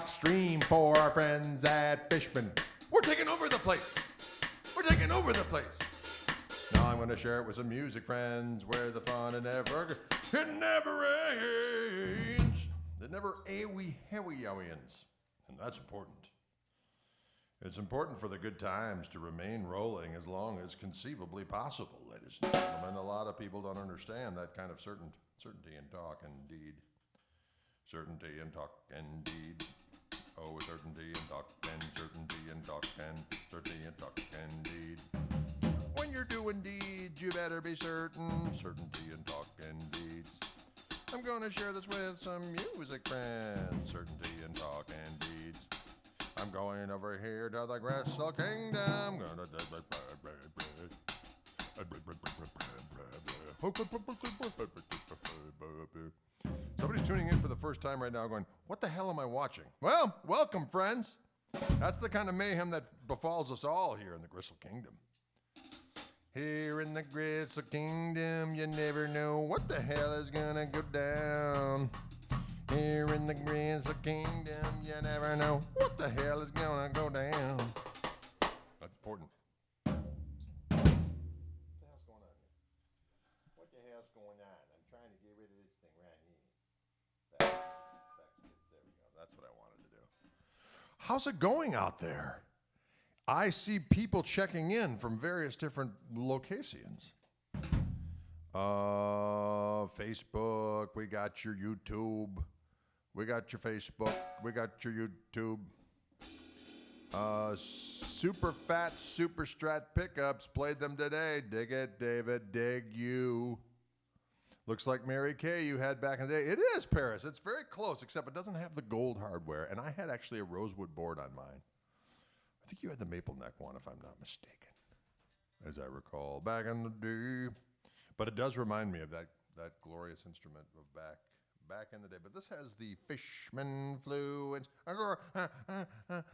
Stream for our friends at Fishman. We're taking over the place. We're taking over the place. Now I'm going to share it with some music friends where the fun it never ends. It never ends. And that's important. It's important for the good times to remain rolling as long as conceivably possible, ladies and gentlemen. A lot of people don't understand that kind of certainty in talk and deed. Certainty in talk and deed. Oh, certainty in talk and certainty in talk and certainty in talk and deed. When you're doing deeds, you better be certain. Certainty in talk and deeds. I'm gonna share this with some music friends. Certainty in talk and deeds. I'm going over here to the Crystal Kingdom. Somebody's tuning in for the first time right now going, what the hell am I watching? Well, welcome, friends. That's the kind of mayhem that befalls us all here in the Crystal Kingdom. Here in the Crystal Kingdom, you never know what the hell is gonna go down. Here in the Crystal Kingdom, you never know what the hell is gonna go down. That's important. What the hell's going on here? What the hell's going on? I'm trying to get rid of this thing right here. There we go. That's what I wanted to do. How's it going out there? I see people checking in from various different locations. Facebook, we got your YouTube. We got your Facebook. We got your YouTube. Super fat, super strat pickups. Played them today. Dig it, David. Dig you. Looks like Mary Kay you had back in the day. It is, Paris. It's very close, except it doesn't have the gold hardware. And I had actually a rosewood board on mine. I think you had the maple neck one, if I'm not mistaken, as I recall, back in the day. But it does remind me of that glorious instrument of back in the day. But this has the Fishman Fluence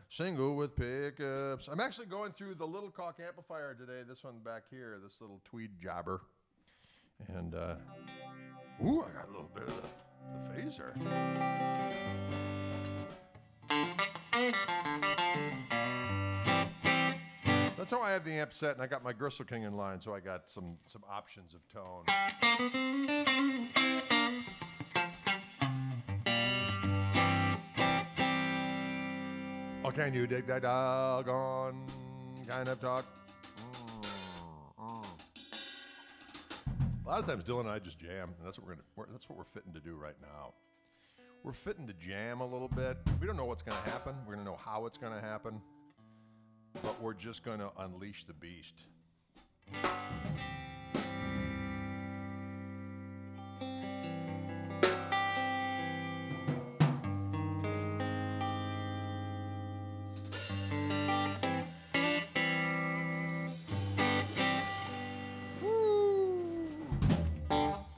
single with pickups. I'm actually going through the little Koch amplifier today. This one back here, this little tweed jobber. And, ooh, I got a little bit of the phaser. That's how I have the amp set, and I got my Gristle King in line, so I got some options of tone. Oh, can you dig that doggone kind of talk? A lot of times Dylan and I just jam, and that's what we're fitting to do right now. We're fitting to jam a little bit. We don't know what's going to happen. We're going to know how it's going to happen. But we're just going to unleash the beast.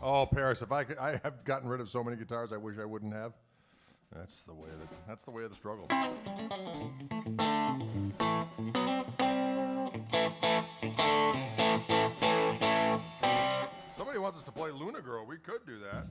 Oh, Paris! If I have gotten rid of so many guitars, I wish I wouldn't have. That's the way of the struggle. Somebody wants us to play Luna Girl. We could do that.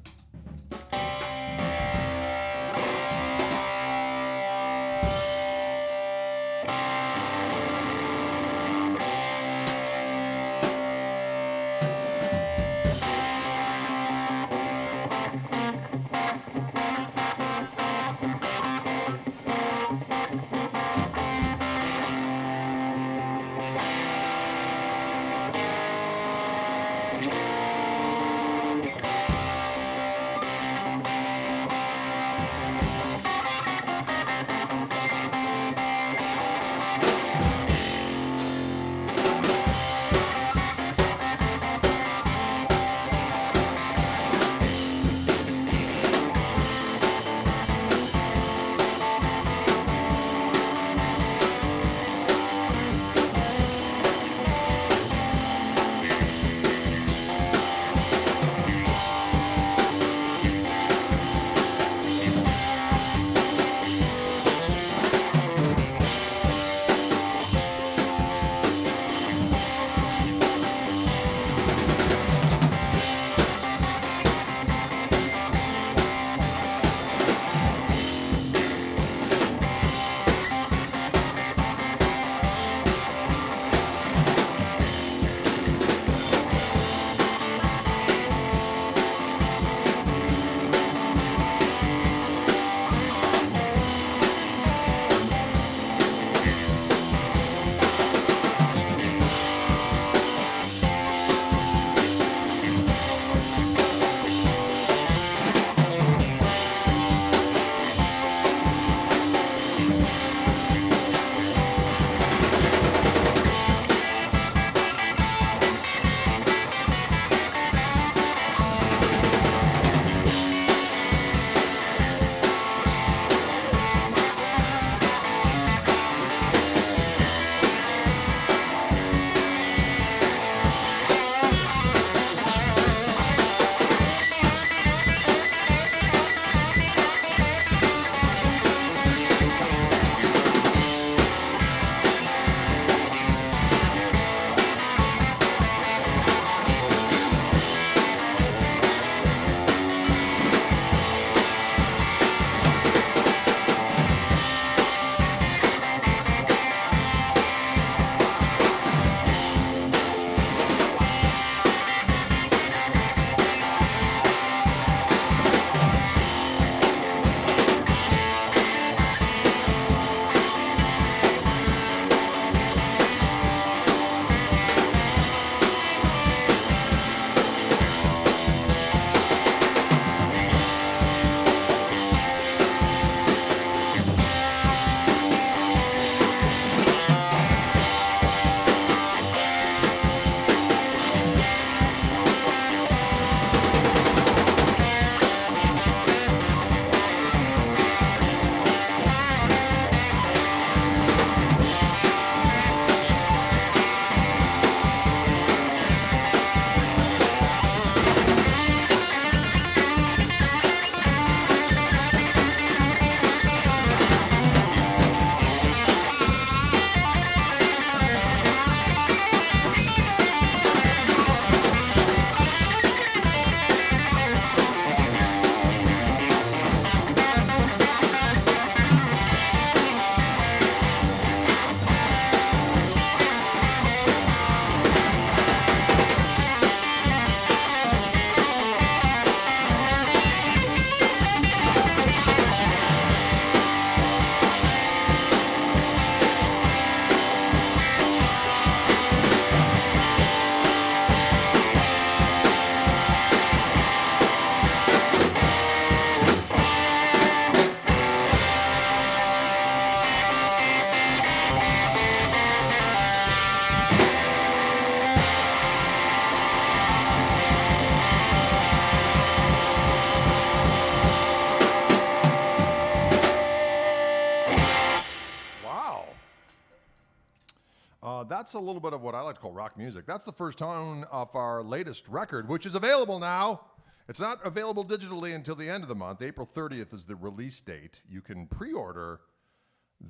That's a little bit of what I like to call rock music. That's the first tone of our latest record, which is available now. It's not available digitally until the end of the month. April 30th is the release date. You can pre-order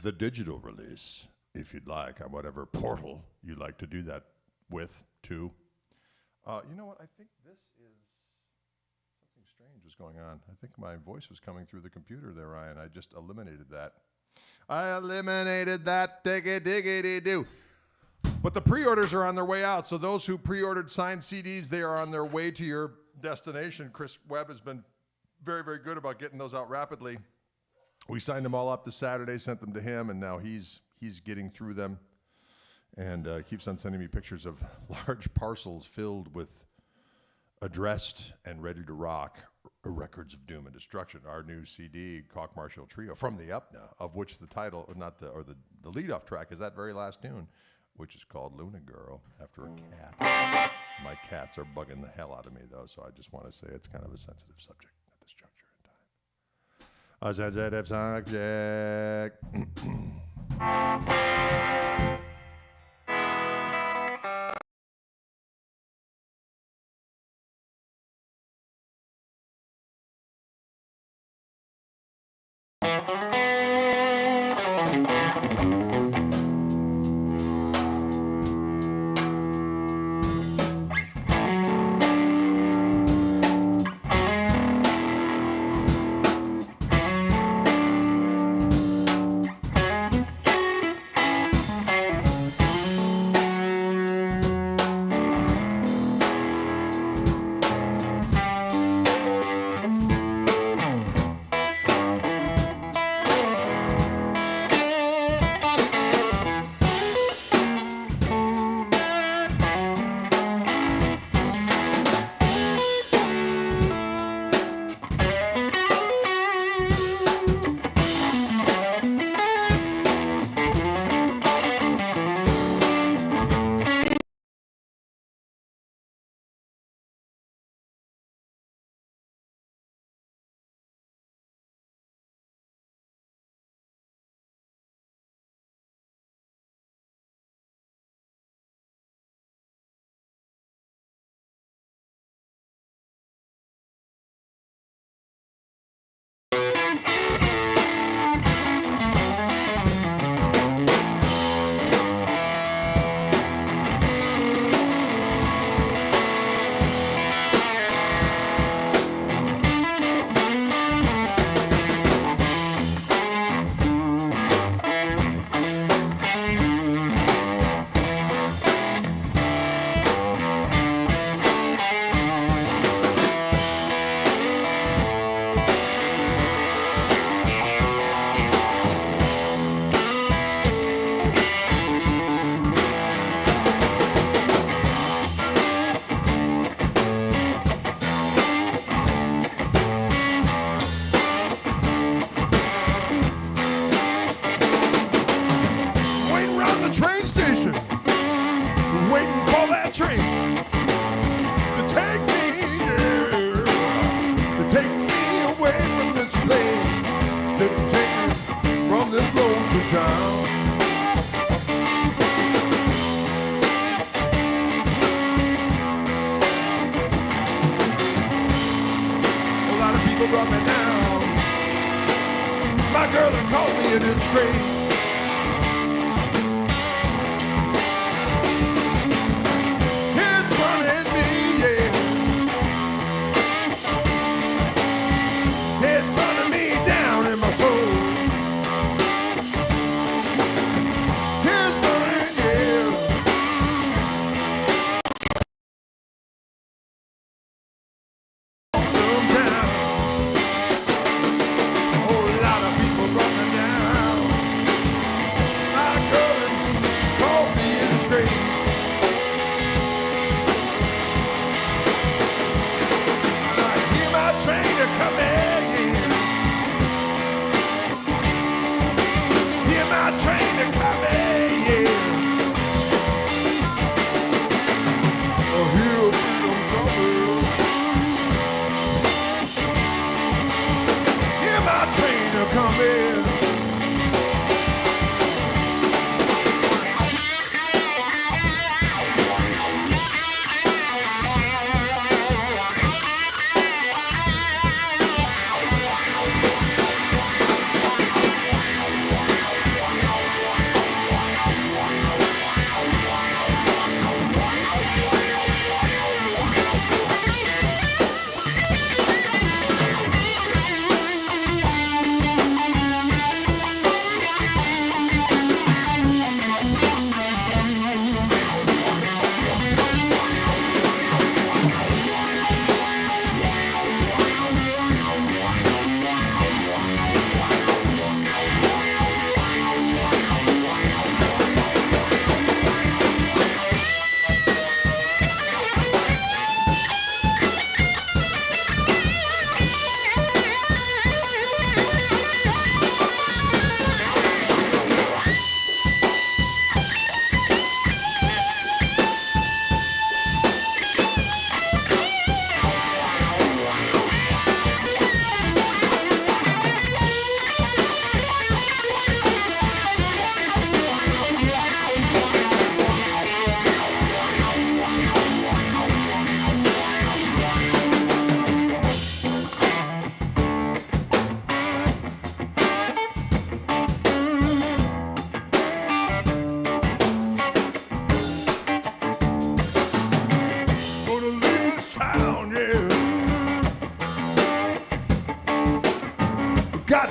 the digital release if you'd like on whatever portal you'd like to do that with, too. You know what? I think this is something strange was going on. I think my voice was coming through the computer there, Ryan. I just eliminated that. I eliminated that. Diggy-diggity-doo. But the pre-orders are on their way out. So those who pre-ordered signed CDs, they are on their way to your destination. Chris Webb has been very, very good about getting those out rapidly. We signed them all up this Saturday, sent them to him, and now he's getting through them and keeps on sending me pictures of large parcels filled with addressed and ready to rock Records of Doom and Destruction, our new CD, Koch Marshall Trio, from the Up Now, of which the title, the lead-off track is that very last tune, which is called Luna Girl, after a cat. My cats are bugging the hell out of me, though, so I just want to say it's kind of a sensitive subject at this juncture in time. A sensitive subject.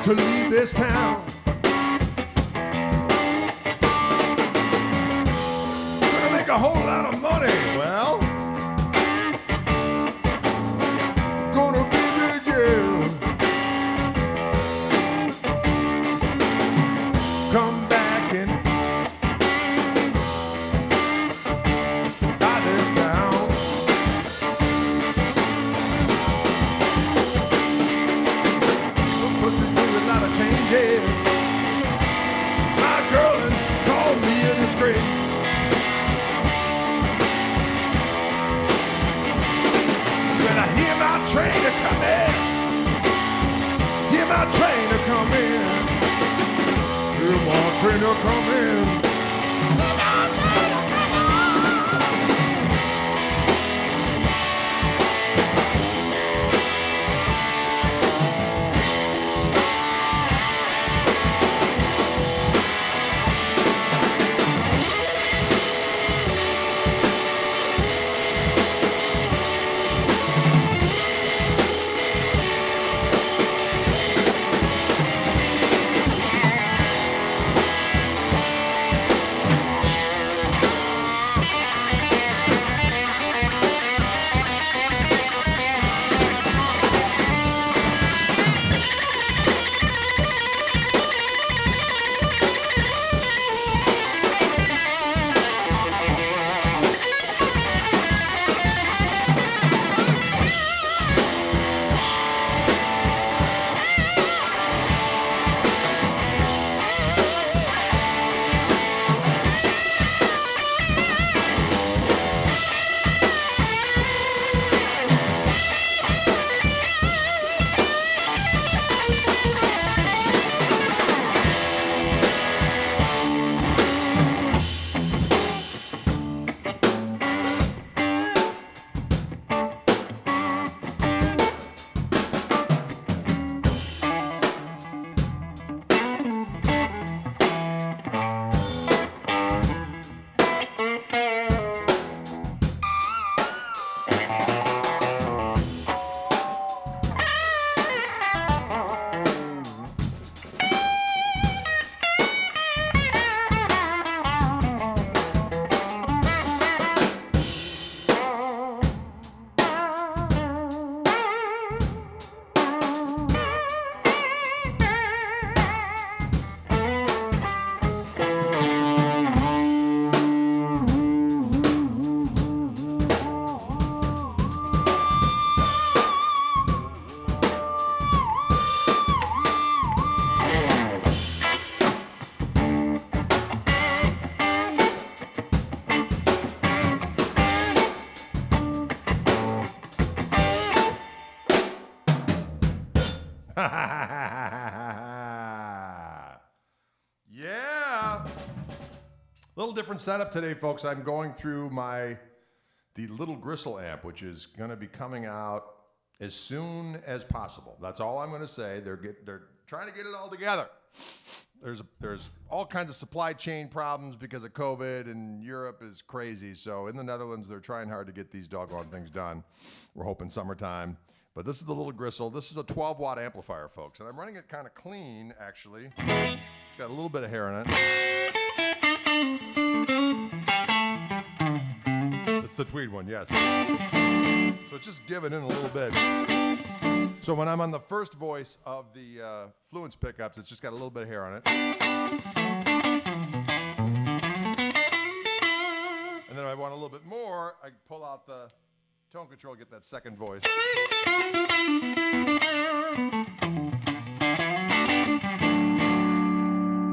to leave this town. Gonna make a whole lot of money. Well, gonna be big, yeah. Come back and buy this town. Put you through a lot of changes. My girl and called me a disgrace. When I hear my train a coming, hear my train a coming, hear my train a coming. Yeah. Little different setup today, folks. I'm going through the little Gristle amp, which is going to be coming out as soon as possible. That's all I'm going to say. They're trying to get it all together. There's all kinds of supply chain problems because of COVID, and Europe is crazy. So in the Netherlands, they're trying hard to get these doggone things done. We're hoping summertime. But this is the little Gristle. This is a 12-watt amplifier, folks. And I'm running it kind of clean, actually. It's got a little bit of hair in it. It's the tweed one, yes. So it's just giving in a little bit. So when I'm on the first voice of the Fluence pickups, it's just got a little bit of hair on it. And then if I want a little bit more, I pull out the tone control, get that second voice.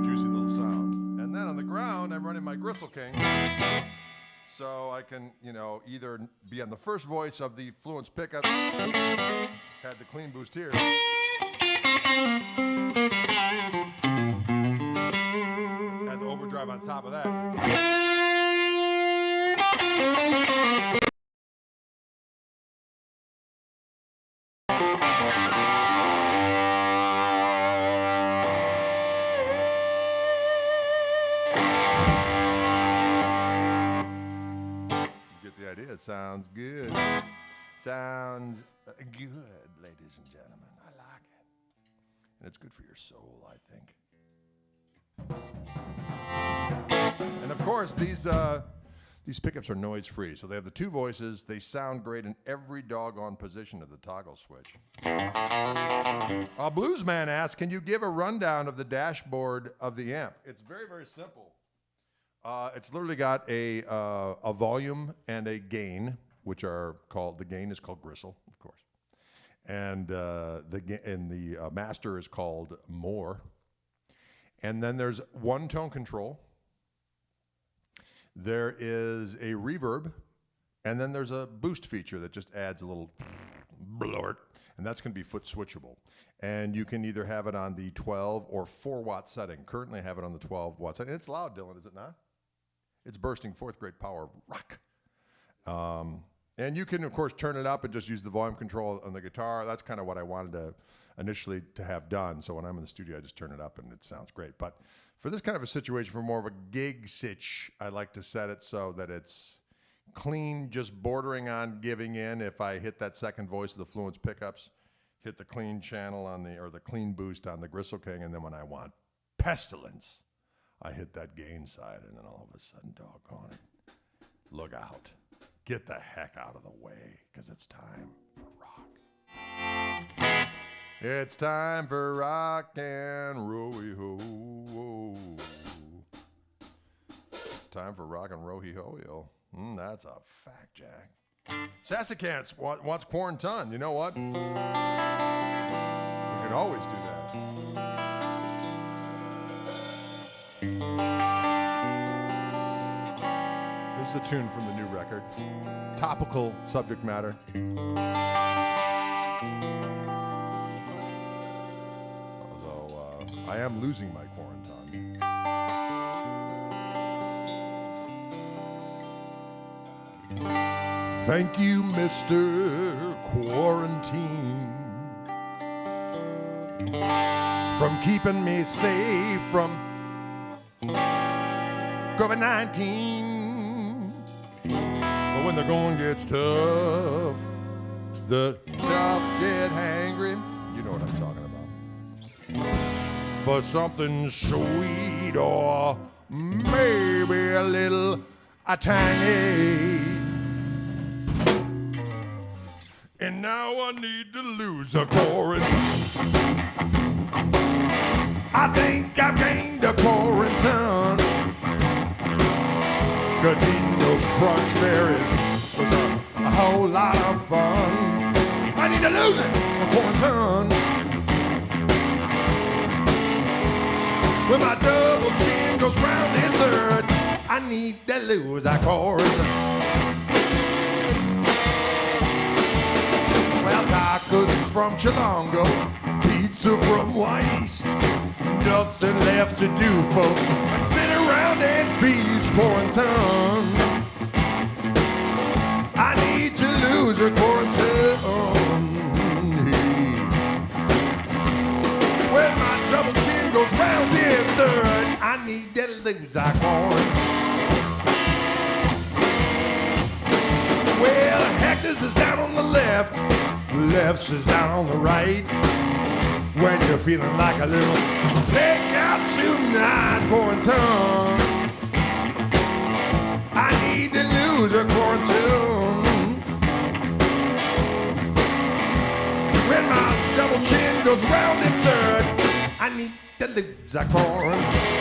Juicy little sound. And then on the ground, I'm running my Gristle King. So I can, either be on the first voice of the Fluence pickup, had the clean boost here. Had the overdrive on top of that. Idea. It sounds good. Sounds good, ladies and gentlemen. I like it. And it's good for your soul, I think. And of course, these pickups are noise-free, so they have the two voices. They sound great in every doggone position of the toggle switch. Bluesman asks, can you give a rundown of the dashboard of the amp? It's very, very simple. It's literally got a volume and a gain, which are called, the gain is called Gristle, of course. And the master is called More. And then there's one tone control. There is a reverb, and then there's a boost feature that just adds a little blort, and that's going to be foot switchable. And you can either have it on the 12 or 4 watt setting. Currently I have it on the 12 watt setting. It's loud, Dylan, is it not? It's bursting fourth grade power rock. And you can, of course, turn it up and just use the volume control on the guitar. That's kind of what I wanted to initially to have done. So when I'm in the studio, I just turn it up and it sounds great. But for this kind of a situation, for more of a gig sitch, I like to set it so that it's clean, just bordering on giving in. If I hit that second voice of the Fluence pickups, hit the clean channel on the clean boost on the Gristle King, and then when I want pestilence, I hit that gain side, and then all of a sudden, doggone it, look out. Get the heck out of the way, because it's time for rock. It's time for rock and roll. It's time for rock and roll. That's a fact, Jack. Sassacants wants quarantine. You know what? We can always do that. This is a tune from the new record. Topical subject matter. Although I am losing my quarantine. Thank you, Mr. Quarantine, from keeping me safe from COVID-19. But when the going gets tough, the tough get hangry. You know what I'm talking about. For something sweet or maybe a little tangy. And now I need to lose a quarantine. I think I've gained a quarantine. 'Cause eating those crunch berries was a whole lot of fun. I need to lose it, a quarantine. When my double chin goes round in third, I need to lose a quarantine. Well, tacos from Chilongo, pizza from East. Nothing left to do, folks. I sit around and feast quarantine. I need to lose a quarantine. When my double chin goes round in third, I need to lose a quarantine. Well, Hector's is down on the left, left's is down on the right. When you're feeling like a little takeout tonight quarantine, I need to lose a quarantine. When my double chin goes round in third, I need to lose a quarantine.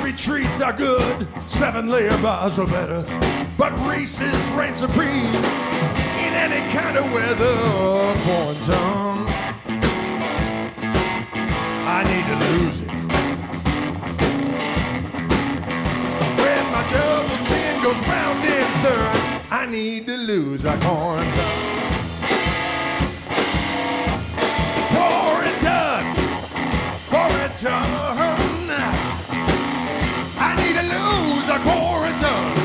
retreats are good, 7-layer bars are better, but races reign supreme in any kind of weather. Quantum, I need to lose it. When my double chin goes round in third, I need to lose a quantum. I need to lose a quarantine.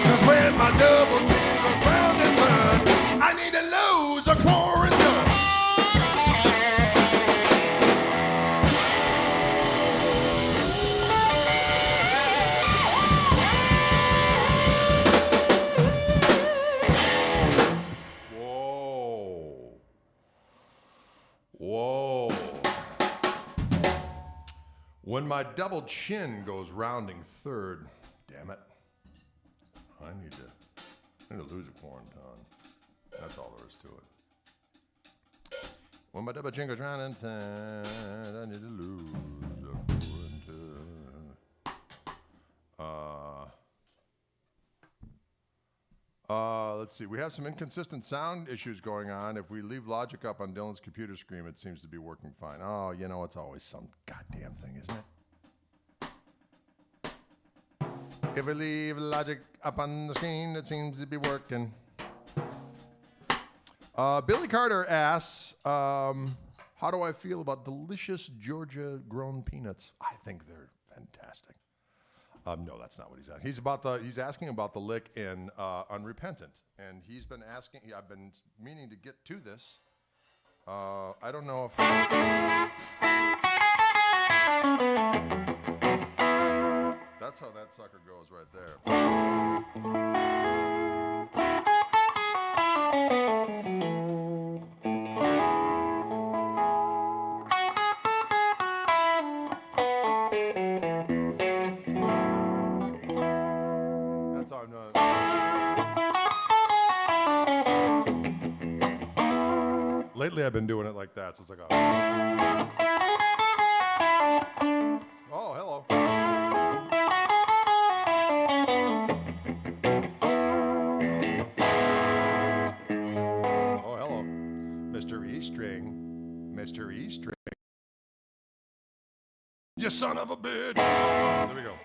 Cause when my double chin goes round and round, I need to lose a quarantine. Whoa. When my double chin goes rounding third, damn it, I need to lose a quarantine. That's all there is to it. When my double chin goes rounding third, I need to lose a quarantine. Let's see. We have some inconsistent sound issues going on. If we leave Logic up on Dylan's computer screen, it seems to be working fine. Oh, you know, it's always some goddamn thing, isn't it? If we leave Logic up on the screen, it seems to be working. Billy Carter asks, how do I feel about delicious Georgia-grown peanuts? I think they're fantastic. No, that's not what he's asking. He's asking about the lick in Unrepentant, and he's been asking. I've been meaning to get to this. I don't know if that's how that sucker goes right there. Lately, I've been doing it like that, so it's like a... Oh, hello. Oh, hello. Mr. E-String. Mr. E-String. You son of a bitch. There we go.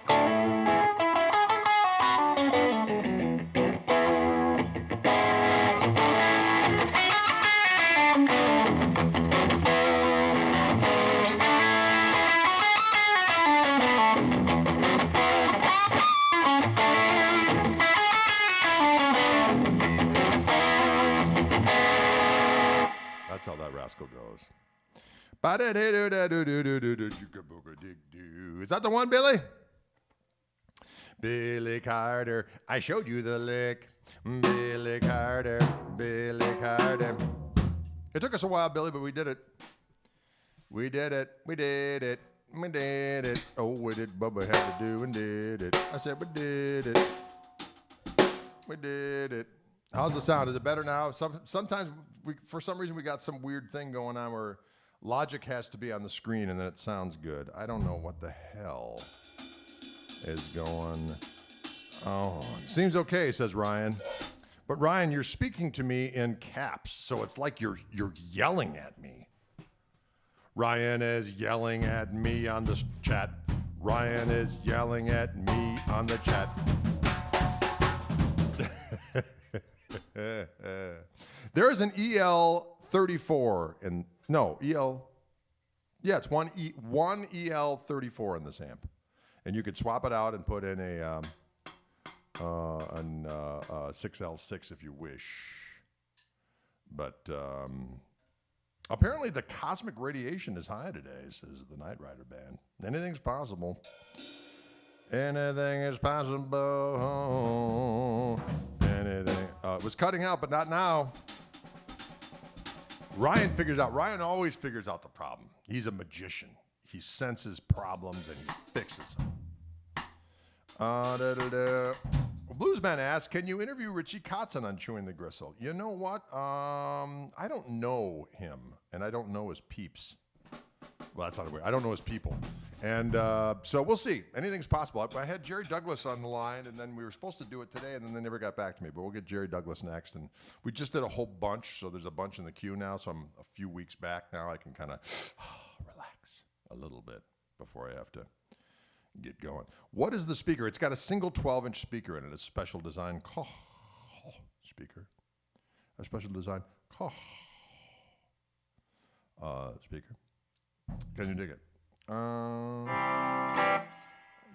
That's how that rascal goes. Is that the one, Billy? Billy Carter, I showed you the lick. Billy Carter, Billy Carter. It took us a while, Billy, but we did it. We did it. We did it. We did it. Oh, we did Bubba had to do and did it. I said we did it. We did it. How's the sound? Is it better now? Sometimes, for some reason, we got some weird thing going on where Logic has to be on the screen and then it sounds good. I don't know what the hell is going on. Seems okay, says Ryan. But Ryan, you're speaking to me in caps, so it's like you're yelling at me. Ryan is yelling at me on the chat. Ryan is yelling at me on the chat. There is an EL34 in it's one EL34 in this amp, and you could swap it out and put in a 6L6 if you wish. But apparently the cosmic radiation is high today, says the Night Rider band. Anything's possible. Anything is possible. Anything. It was cutting out, but not now. Ryan always figures out the problem. He's a magician. He senses problems and he fixes them. Bluesman asks, can you interview Richie Kotzen on Chewing the Gristle? You know what? I don't know him, and I don't know his peeps. Well, that's not a way. I don't know his people. And so we'll see. Anything's possible. I had Jerry Douglas on the line, and then we were supposed to do it today, and then they never got back to me. But we'll get Jerry Douglas next. And we just did a whole bunch, so there's a bunch in the queue now. So I'm a few weeks back now. I can kind of relax a little bit before I have to get going. What is the speaker? It's got a single 12-inch speaker in it. A special design Koch speaker. A special design Koch speaker. Can you dig it?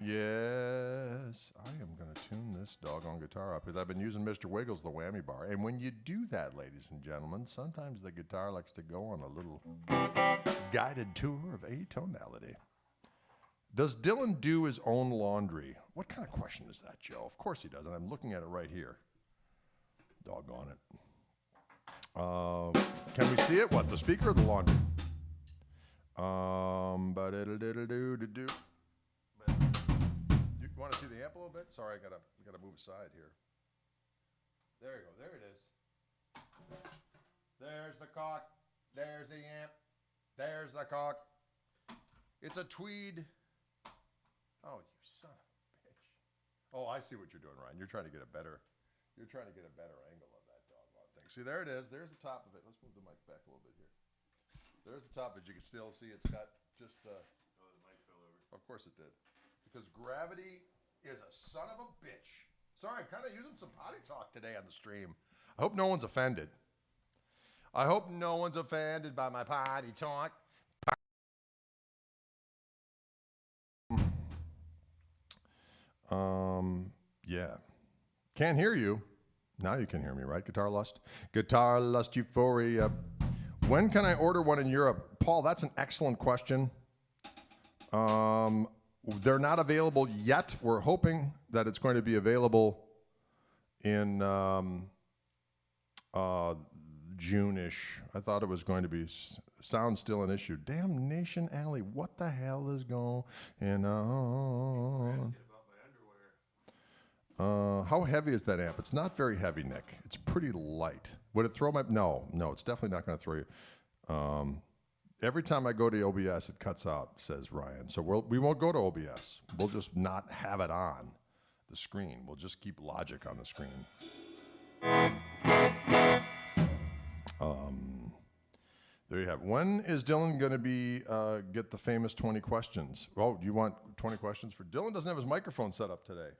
Yes, I am going to tune this doggone guitar up because I've been using Mr. Wiggles, the whammy bar. And when you do that, ladies and gentlemen, sometimes the guitar likes to go on a little guided tour of atonality. Does Dylan do his own laundry? What kind of question is that, Joe? Of course he does, and I'm looking at it right here. Doggone it. Can we see it? What, the speaker or the laundry? But it'll do. You want to see the amp a little bit? Sorry, I gotta move aside here. There you go. There it is. There's the Koch. There's the amp. There's the Koch. It's a tweed. Oh, you son of a bitch. Oh, I see what you're doing, Ryan. You're trying to get a better angle of that doggone thing. See, there it is. There's the top of it. Let's move the mic back a little bit here. There's the top of it. You can still see it's got just the... Oh, the mic fell over. Of course it did. Because gravity is a son of a bitch. Sorry, I'm kind of using some potty talk today on the stream. I hope no one's offended. I hope no one's offended by my potty talk. Yeah. Can't hear you. Now you can hear me, right? Guitar Lust? Guitar Lust Euphoria. When can I order one in Europe? Paul, that's an excellent question. They're not available yet. We're hoping that it's going to be available in June-ish. I thought it was going to be. Sound's still an issue. Damnation Alley, what the hell is going on? How heavy is that amp? It's not very heavy, Nick. It's pretty light. Would it throw my... No, it's definitely not going to throw you. Every time I go to OBS, it cuts out, says Ryan. So we won't go to OBS. We'll just not have it on the screen. We'll just keep Logic on the screen. There you have it. When is Dylan going to be get the famous 20 questions? Oh, do you want 20 questions for Dylan? Doesn't have his microphone set up today.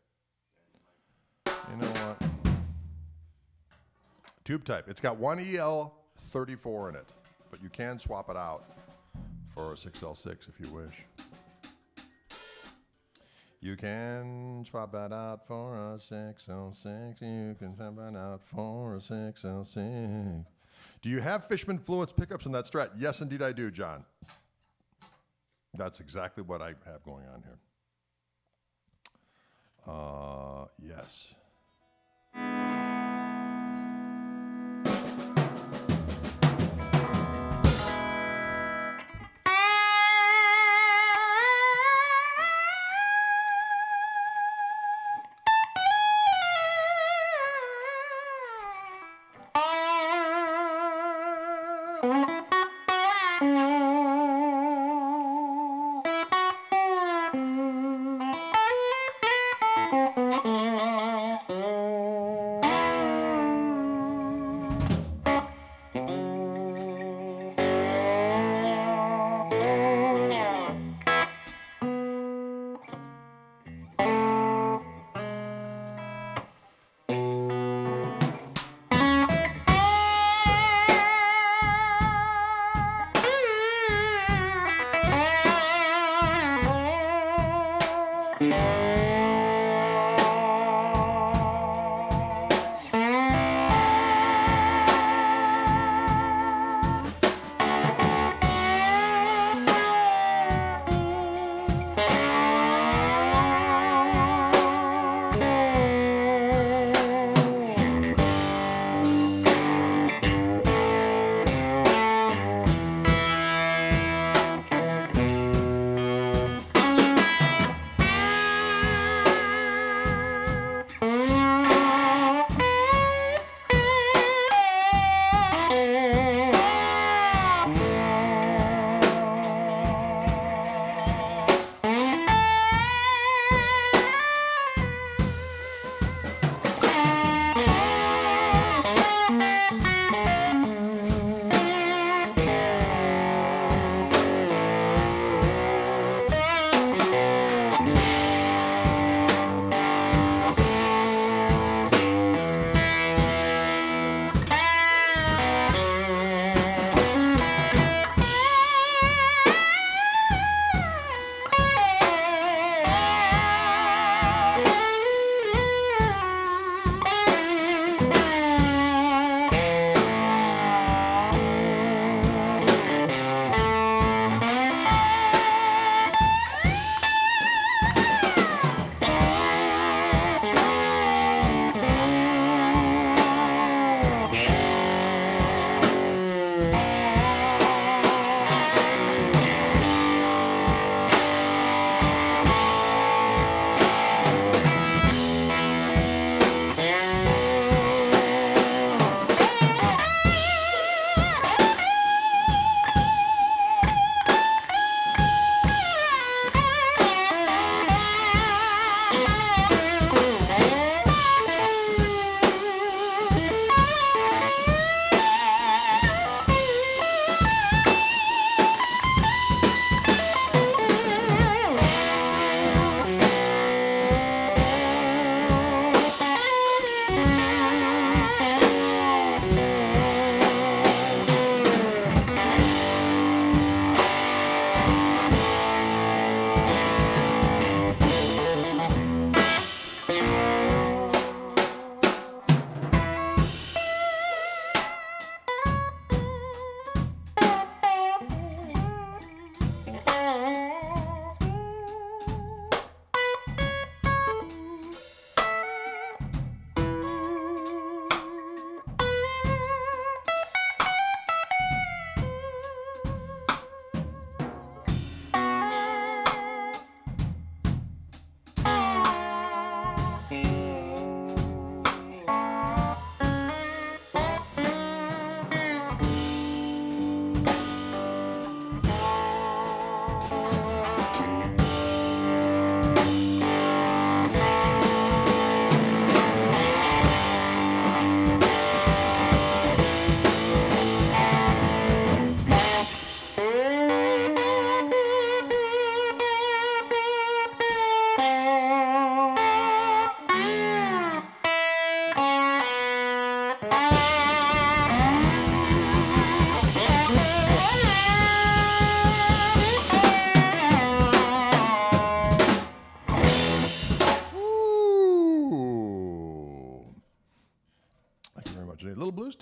You know what? Tube type. It's got one EL34 in it, but you can swap it out for a 6L6 if you wish. You can swap that out for a 6L6. You can swap that out for a 6L6. Do you have Fishman Fluence pickups in that Strat? Yes, indeed I do, John. That's exactly what I have going on here. Yes.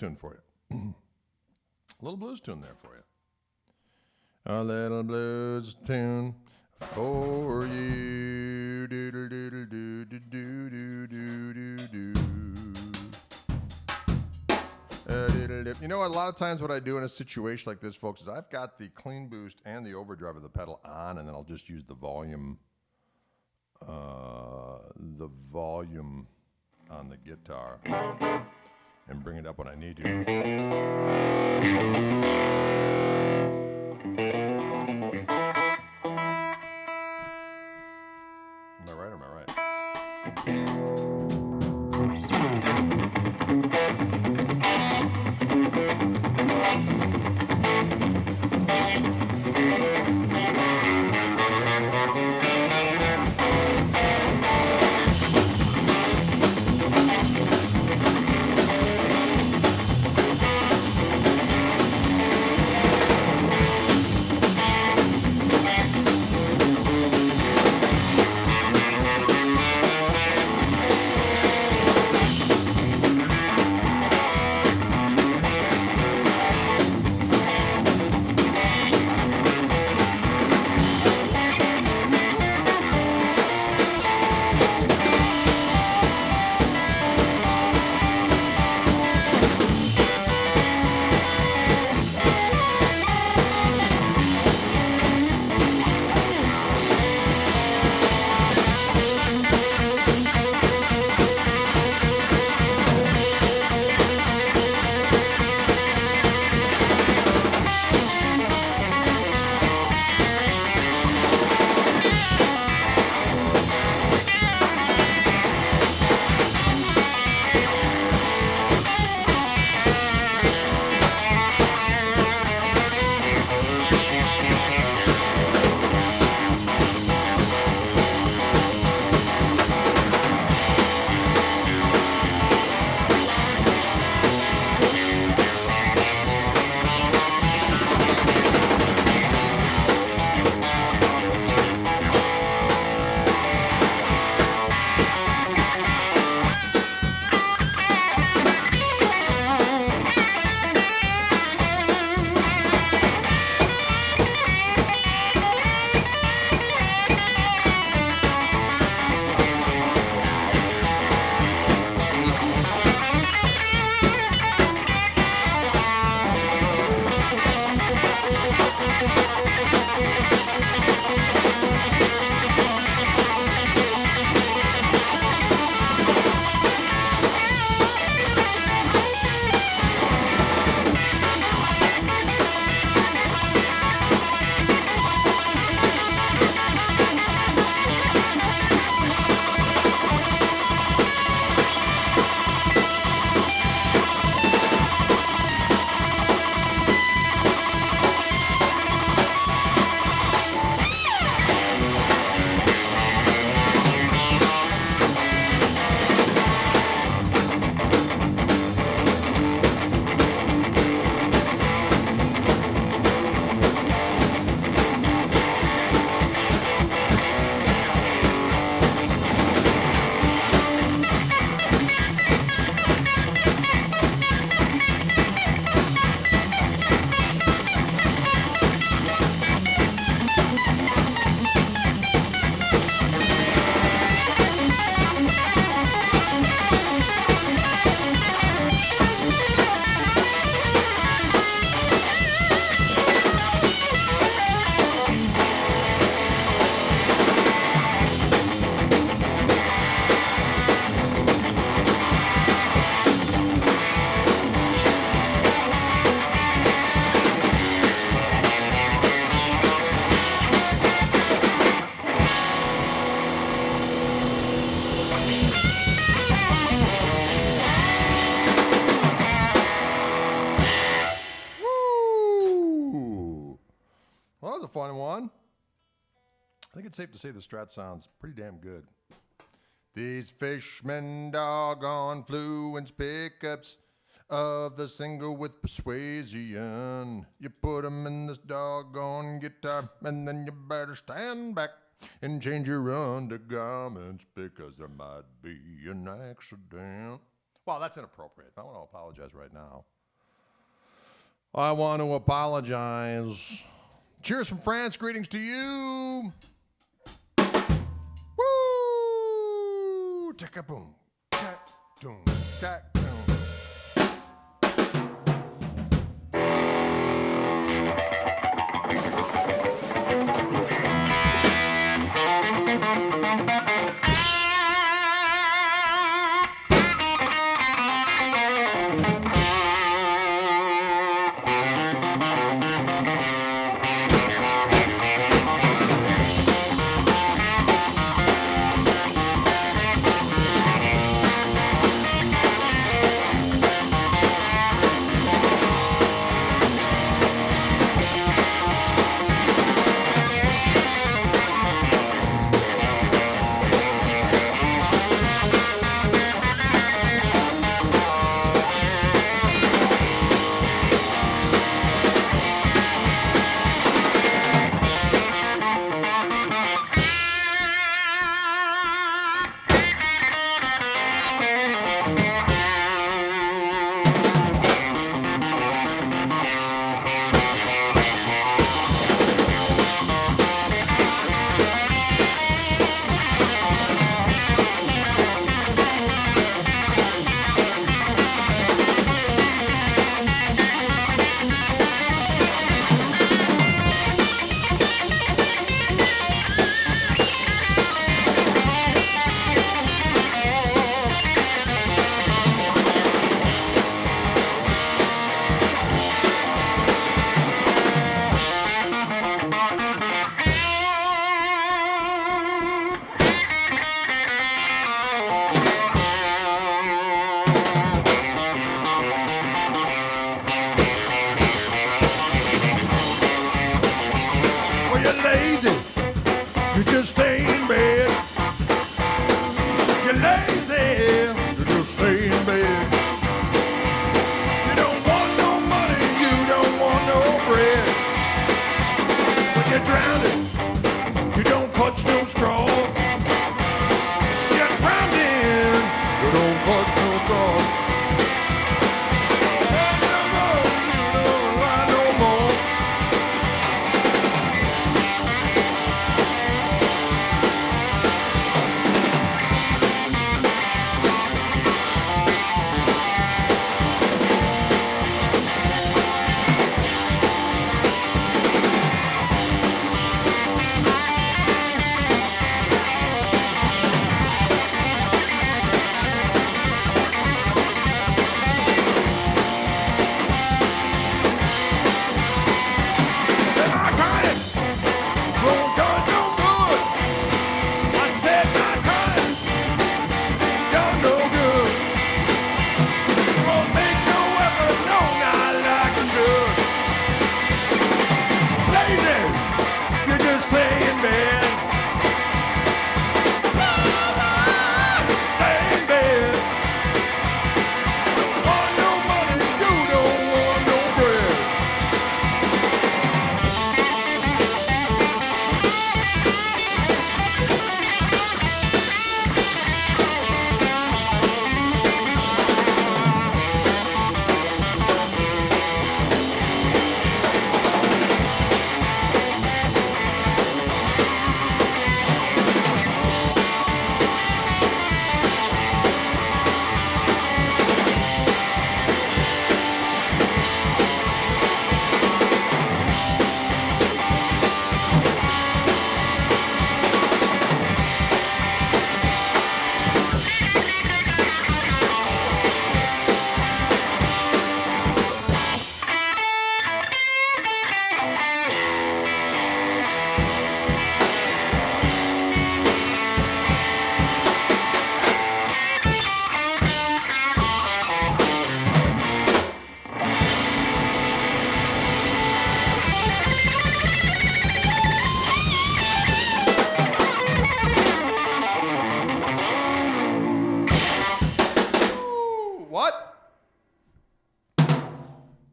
tune for you. A little blues tune there for you. A little blues tune for you. Doodle doodle doo doo doo doo doo doo doo. You know, a lot of times what I do in a situation like this, folks, is I've got the clean boost and the overdrive of the pedal on, and then I'll just use the volume on the guitar and bring it up when I need to. Am I right or am I right? fun one. I think it's safe to say the Strat sounds pretty damn good. These Fishman doggone fluence pickups of the single with persuasion. You put 'em in this doggone guitar, and then you better stand back and change your undergarments because there might be an accident. Well, that's inappropriate. I want to apologize right now. I want to apologize. Cheers from France. Greetings to you. Woo! Takeover. Takeover. Takeover. You just stay in bed. You're lazy. You just stay in bed. You don't want no money. You don't want no bread. When you're drowning, you don't clutch no straw. You're drowning. You don't clutch no straw.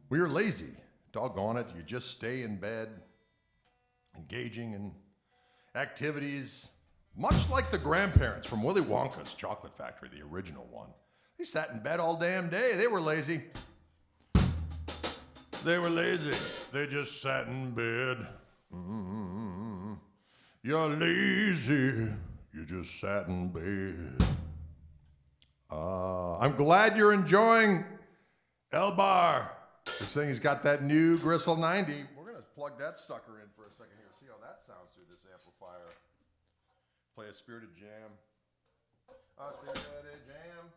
We are lazy. Doggone it. You just stay in bed, engaging in activities, much like the grandparents from Willy Wonka's Chocolate Factory, the original one. They sat in bed all damn day. They were lazy. They were lazy. They just sat in bed. You're lazy. You just sat in bed. I'm glad you're enjoying Elbar. This thing has got that new Gristle 90. We're going to plug that sucker in for a second here. See how that sounds through this amplifier. Play a Spirited Jam. A Spirited Jam.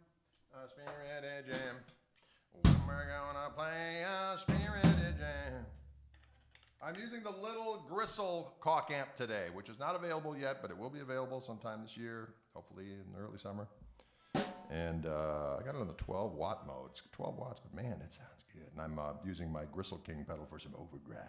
A Spirited Jam. We're gonna play a Spirited Jam. I'm using the little Gristle Koch amp today, which is not available yet, but it will be available sometime this year, hopefully in the early summer. And I got it on the 12 watt mode. It's 12 watts, but man, it sounds good. And I'm using my Gristle King pedal for some overdrive.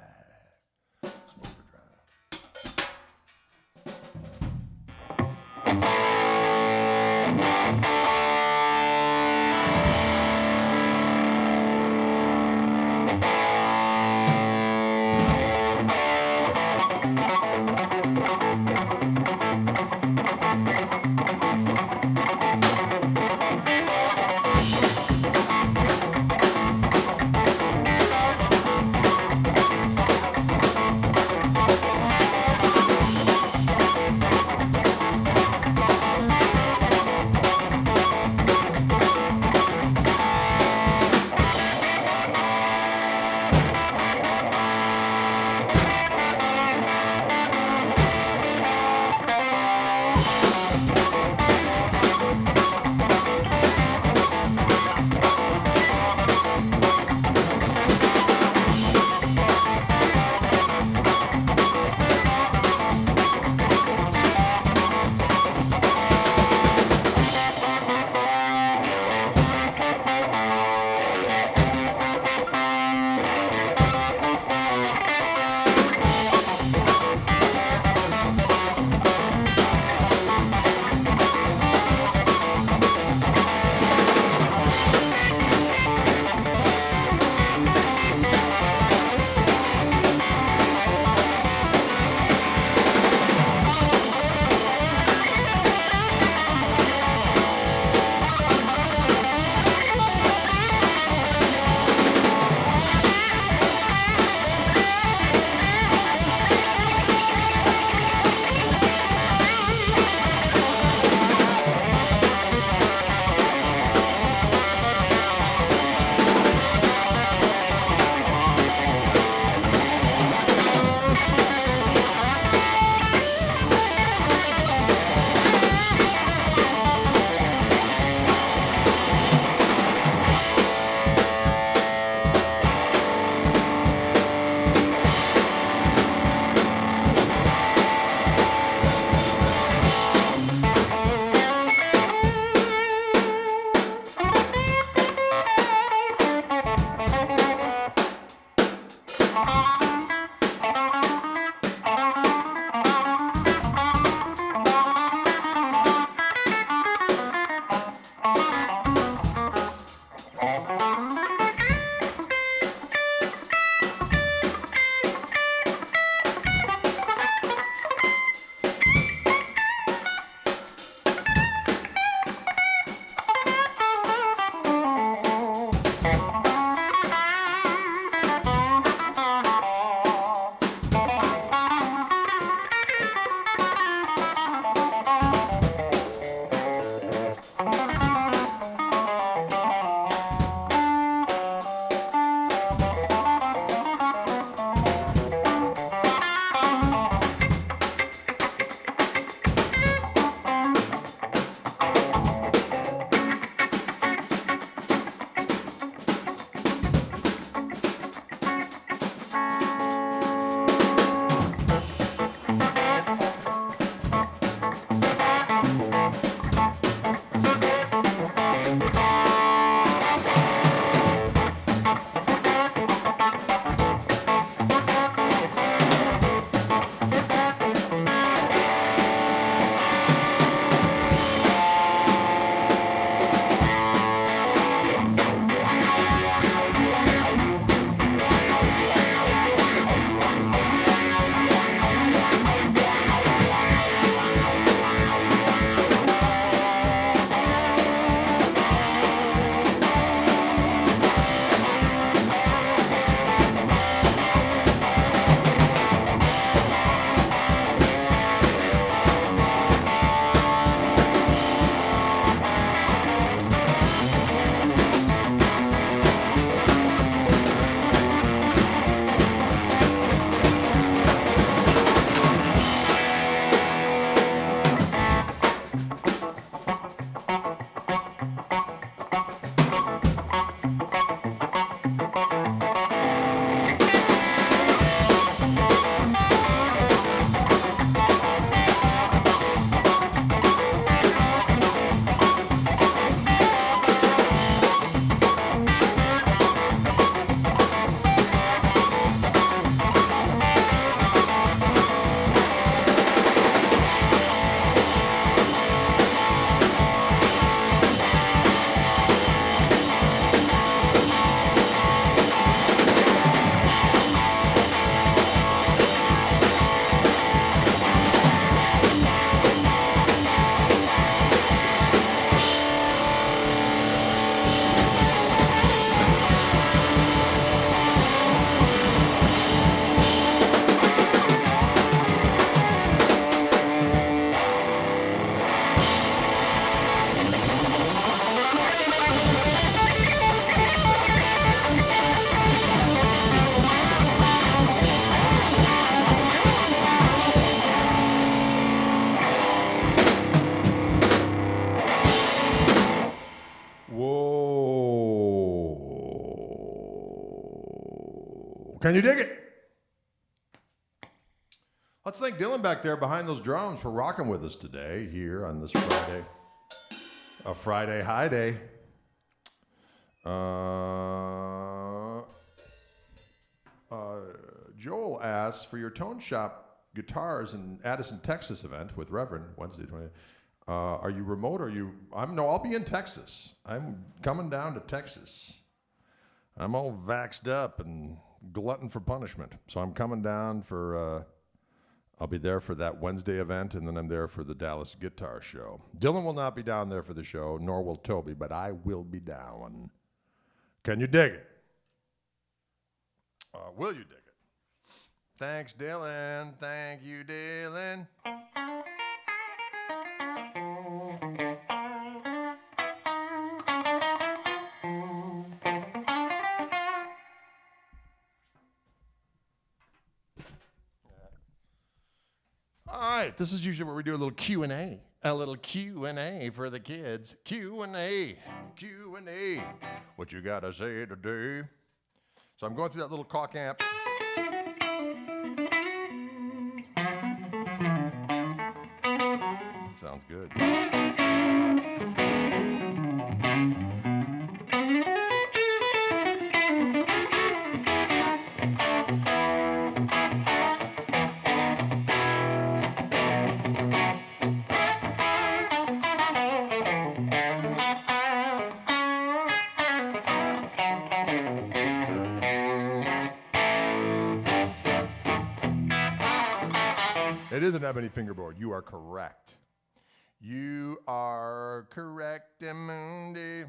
Can you dig it? Let's thank Dylan back there behind those drums for rocking with us today here on this Friday. A Friday high day. Joel asks for your Tone Shop Guitars in Addison, Texas event with Reverend Wednesday 20th. Are you remote? I'll be in Texas. I'm coming down to Texas. I'm all vaxxed up and glutton for punishment. So I'm coming down for, I'll be there for that Wednesday event, and then I'm there for the Dallas Guitar Show. Dylan will not be down there for the show, nor will Toby, but I will be down. Can you dig it? Will you dig it? Thanks, Dylan. Thank you, Dylan. All right, this is usually where we do a little Q&A. A little Q&A for the kids. Q&A. Q&A. What you got to say today? So I'm going through that little Koch amp. Sounds good. It is an ebony fingerboard. You are correct. You are correct, Mundi.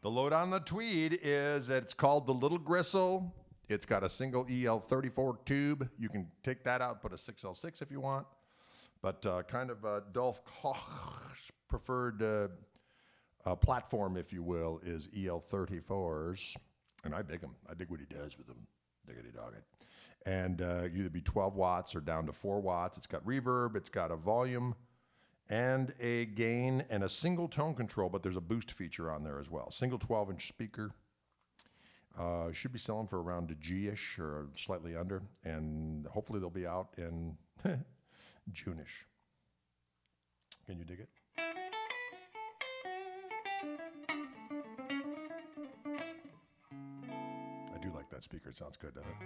The load on the Tweed is that it's called the Little Gristle. It's got a single EL34 tube. You can take that out and put a 6L6 if you want. But kind of Dolph Koch's preferred platform, if you will, is EL34s. And I dig them. I dig what he does with them. Diggity dog it. And you either be 12 watts or down to 4 watts. It's got reverb. It's got a volume and a gain and a single tone control, but there's a boost feature on there as well. Single 12-inch speaker. Should be selling for around a G-ish or slightly under. And hopefully they'll be out in June-ish. Can you dig it? I do like that speaker. It sounds good, doesn't it?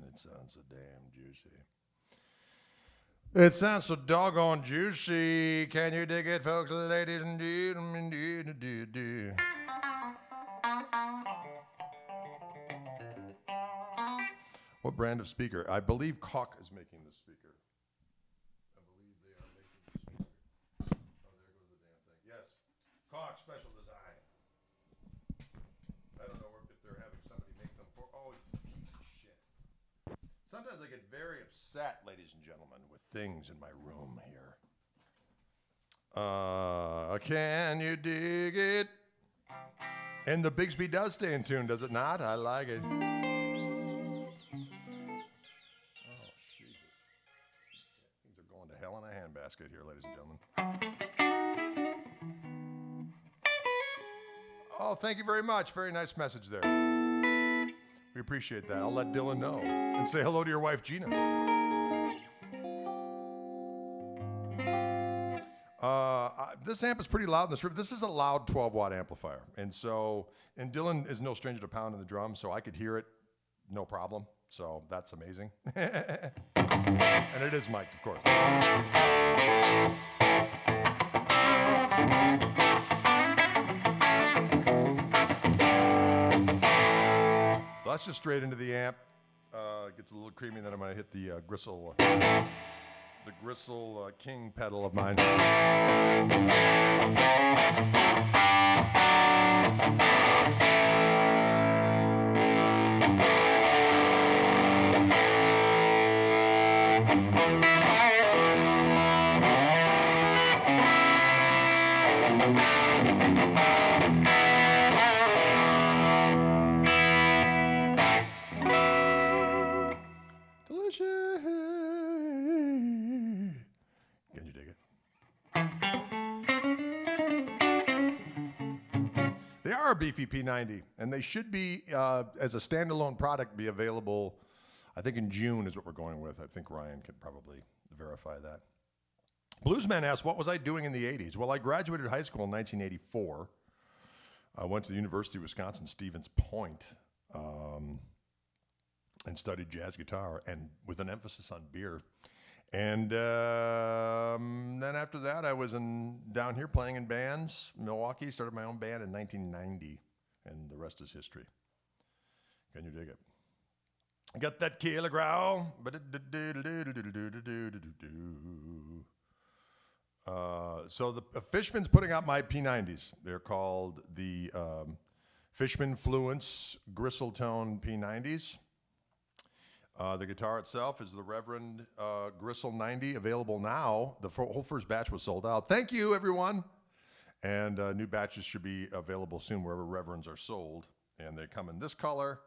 It sounds so damn juicy. It sounds so doggone juicy. Can you dig it, folks, ladies and gentlemen? What brand of speaker? I believe Koch is making this speaker. I believe they are making this speaker. Oh, there goes the damn thing. Yes, Koch special design. I don't know if they're having somebody make them for. Oh, piece of shit. Sometimes I get very upset, ladies and gentlemen, with things in my room here. Can you dig it? And the Bigsby does stay in tune, does it not? I like it. Oh, Jesus. Things are going to hell in a handbasket here, ladies and gentlemen. Oh, thank you very much. Very nice message there. We appreciate that. I'll let Dylan know. And say hello to your wife, Gina. This amp is pretty loud in this room. This is a loud 12-watt amplifier. And Dylan is no stranger to pounding the drums, so I could hear it no problem. So that's amazing. And it is mic'd, of course. So that's just straight into the amp. It gets a little creamy, and then I'm going to hit the Gristle King pedal of mine. Delicious. Can you dig it? They are a beefy P90, and they should be, as a standalone product, be available, I think in June is what we're going with. I think Ryan could probably verify that. Bluesman asks, what was I doing in the 80s? Well, I graduated high school in 1984. I went to the University of Wisconsin-Stevens Point and studied jazz guitar, and with an emphasis on beer. And then after that, I was down here playing in bands. Milwaukee, started my own band in 1990, and the rest is history. Can you dig it? Got that killer growl. So the Fishman's putting out my P90s. They're called the Fishman Fluence Gristle-Tone P90s. The guitar itself is the Reverend Gristle 90, available now. The whole first batch was sold out. Thank you, everyone. And new batches should be available soon wherever Reverends are sold. And they come in this color,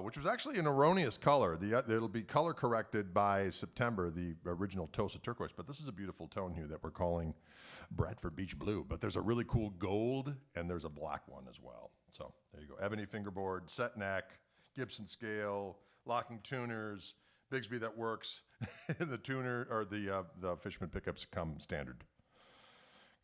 which was actually an erroneous color. It'll be color corrected by September, the original Tosa turquoise. But this is a beautiful tone here that we're calling Bradford Beach Blue. But there's a really cool gold, and there's a black one as well. So there you go. Ebony fingerboard, set neck, Gibson scale, locking tuners, Bigsby that works, the tuner or the Fishman pickups come standard.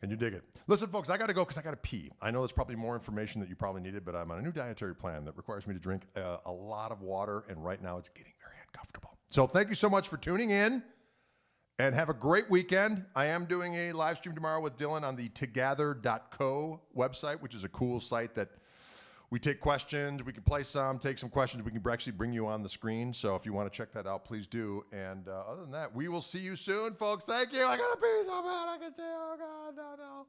Can you dig it? Listen, folks, I got to go because I got to pee. I know there's probably more information that you probably needed, but I'm on a new dietary plan that requires me to drink a lot of water, and right now it's getting very uncomfortable. So thank you so much for tuning in, and have a great weekend. I am doing a live stream tomorrow with Dylan on the together.co website, which is a cool site that we take questions, we can play some, take some questions, we can actually bring you on the screen. So if you want to check that out, please do. And other than that, we will see you soon, folks. Thank you. I got to pee so bad. I can tell. Oh, God, no.